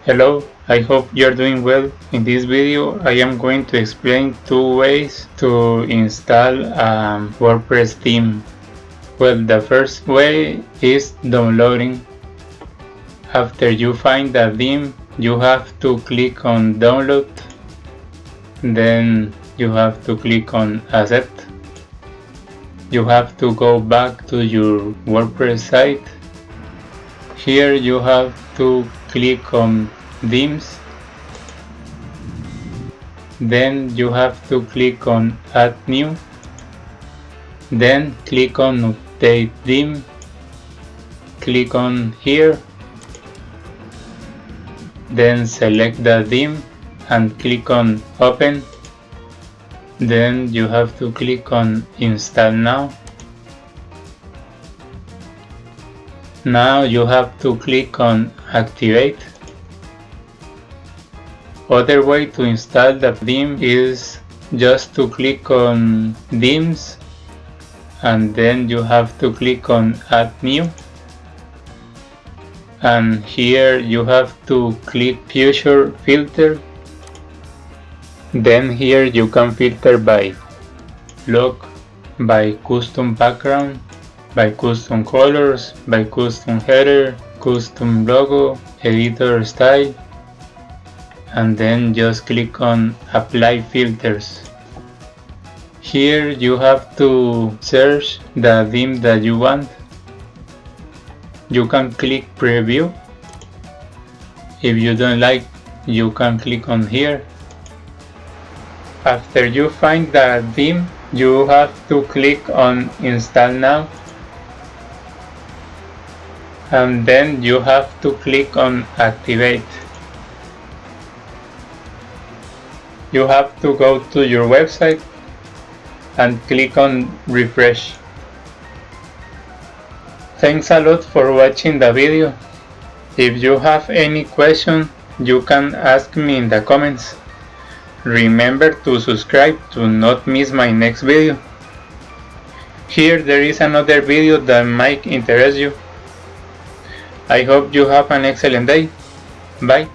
Hello, I hope you're doing well. In this video I am going to explain 2 ways to install a WordPress theme. Well, the first way is downloading. After you find the theme, you have to click on download, then you have to click on accept. You have to go back to your WordPress site. Here you have to click on themes, then you have to click on add new, then click on update theme, click on here, then select the theme and click on open, then you have to click on install now. Now you have to click on activate. Other way to install the theme is just to click on themes and then you have to click on add new, and here you have to click future filter. Then here you can filter by look, by custom background, by custom colors, by custom header, custom logo, editor style, and then just click on apply filters. Here you have to search the theme that you want. You can click preview. If you don't like, you can click on here. After you find the theme, you have to click on install now, and then you have to click on activate. You have to go to your website and click on refresh. Thanks a lot for watching the video. If you have any question, you can ask me in the comments. Remember to subscribe to not miss my next video. Here there is another video that might interest you. I hope you have an excellent day. Bye.